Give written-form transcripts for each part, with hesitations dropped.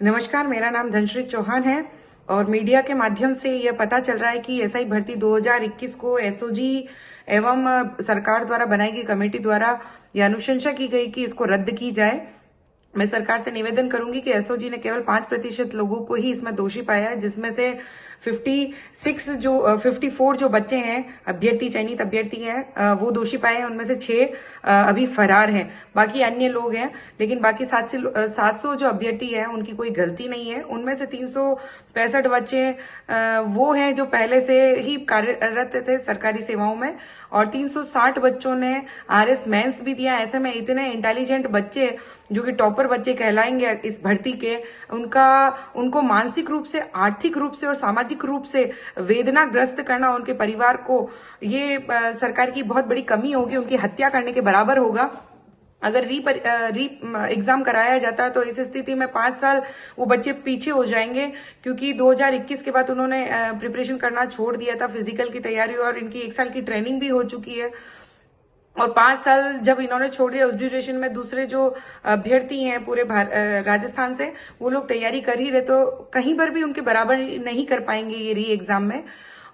नमस्कार, मेरा नाम धनश्री चौहान है और मीडिया के माध्यम से यह पता चल रहा है कि एसआई भर्ती 2021 को एसओजी एवं सरकार द्वारा बनाई गई कमेटी द्वारा यह अनुशंसा की गई कि इसको रद्द की जाए। मैं सरकार से निवेदन करूंगी कि एसओजी ने केवल 5% लोगों को ही इसमें दोषी पाया है, जिसमें से 54 जो बच्चे हैं चयनित अभ्यर्थी हैं वो दोषी पाए हैं। उनमें से 6 अभी फरार हैं, बाकी अन्य लोग हैं। लेकिन बाकी 700 जो अभ्यर्थी हैं उनकी कोई गलती नहीं है। उनमें से 365 बच्चे वो हैं जो पहले से ही कार्यरत थे सरकारी सेवाओं में, और 360 बच्चों ने आरएस मेंस भी दिया। ऐसे में इतने इंटेलिजेंट बच्चे जो कि टॉपर बच्चे कहलाएंगे इस भर्ती के, उनको मानसिक रूप से, आर्थिक रूप से और सामाजिक रूप से वेदनाग्रस्त करना उनके परिवार को, ये सरकार की बहुत बड़ी कमी होगी, उनकी हत्या करने के बराबर होगा। अगर री एग्जाम कराया जाता तो इस स्थिति में 5 साल वो बच्चे पीछे हो जाएंगे, क्योंकि 2021 के बाद उन्होंने प्रिपरेशन करना छोड़ दिया था फिजिकल की तैयारी, और इनकी 1 साल की ट्रेनिंग भी हो चुकी है। और 5 साल जब इन्होंने छोड़ दिया, उस ड्यूरेशन में दूसरे जो अभ्यर्थी हैं पूरे राजस्थान से, वो लोग तैयारी कर ही रहे, तो कहीं पर भी उनके बराबर नहीं कर पाएंगे ये री एग्जाम में।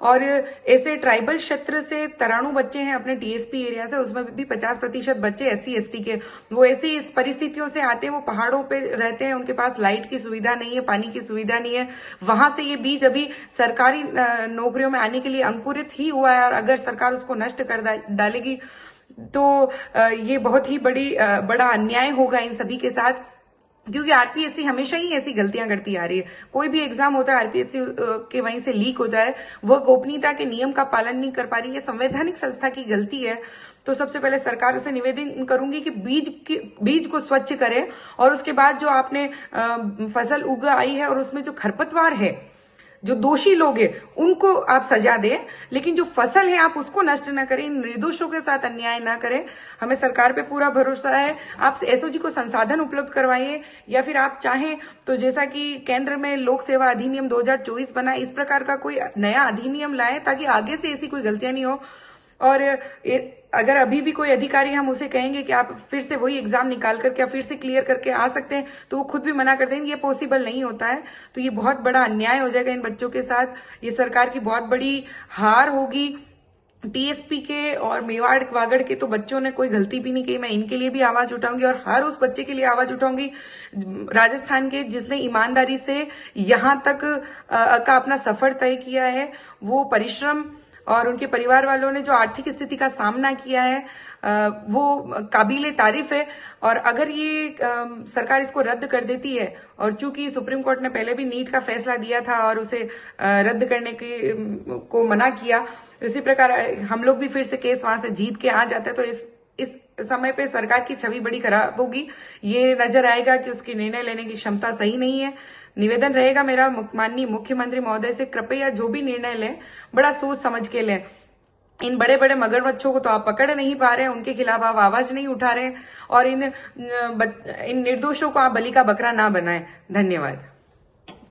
और ऐसे ट्राइबल क्षेत्र से 93 बच्चे हैं अपने टीएसपी एरिया से, उसमें भी 50% बच्चे एससी एसटी के। वो ऐसी इस परिस्थितियों से आते हैं, वो पहाड़ों पे रहते हैं, उनके पास लाइट की सुविधा नहीं है, पानी की सुविधा नहीं है। वहां से ये बीज अभी सरकारी नौकरियों में आने के लिए अंकुरित ही हुआ है, और अगर सरकार उसको नष्ट कर डालेगी तो ये बहुत ही बड़ा अन्याय होगा इन सभी के साथ, क्योंकि आरपीएससी हमेशा ही ऐसी गलतियां करती आ रही है। कोई भी एग्जाम होता है आरपीएससी के वहीं से लीक होता है, वह गोपनीयता के नियम का पालन नहीं कर पा रही है, संवैधानिक संस्था की गलती है। तो सबसे पहले सरकार से निवेदन करूंगी कि बीज को स्वच्छ करें, और उसके बाद जो आपने फसल उगाई है और उसमें जो खरपतवार है, जो दोषी लोग हैं उनको आप सजा दें, लेकिन जो फसल है आप उसको नष्ट ना करें, निर्दोषों के साथ अन्याय ना करें। हमें सरकार पे पूरा भरोसा है। आप एसओजी को संसाधन उपलब्ध करवाइए, या फिर आप चाहें तो जैसा कि केंद्र में लोक सेवा अधिनियम 2024 बना, इस प्रकार का कोई नया अधिनियम लाए ताकि आगे से ऐसी कोई गलतियां नहीं हो। और अगर अभी भी कोई अधिकारी हम उसे कहेंगे कि आप फिर से वही एग्जाम निकाल करके फिर से क्लियर करके आ सकते हैं, तो वो खुद भी मना कर देंगे, ये पॉसिबल नहीं होता है। तो ये बहुत बड़ा अन्याय हो जाएगा इन बच्चों के साथ। ये सरकार की बहुत बड़ी हार होगी। टीएसपी के और मेवाड़ वागड़ के तो बच्चों ने कोई गलती भी नहीं की। मैं इनके लिए भी आवाज उठाऊंगी, और हर उस बच्चे के लिए आवाज उठाऊंगी राजस्थान के जिसने ईमानदारी से यहां तक का अपना सफर तय किया है। वो परिश्रम और उनके परिवार वालों ने जो आर्थिक स्थिति का सामना किया है वो काबिले तारीफ है। और अगर ये सरकार इसको रद्द कर देती है, और चूंकि सुप्रीम कोर्ट ने पहले भी नीट का फैसला दिया था और उसे रद्द करने को मना किया, इसी प्रकार हम लोग भी फिर से केस वहां से जीत के आ जाते हैं, तो इस समय पे सरकार की छवि बड़ी खराब होगी। ये नजर आएगा कि उसकी निर्णय लेने की क्षमता सही नहीं है। निवेदन रहेगा मेरा माननीय मुख्यमंत्री महोदय से, कृपया जो भी निर्णय लें बड़ा सोच समझ के लें। इन बड़े बड़े मगरमच्छों को तो आप पकड़ नहीं पा रहे हैं, उनके खिलाफ आप आवाज नहीं उठा रहे हैं, और इन निर्दोषों को आप बलि का बकरा ना बनाएं। धन्यवाद।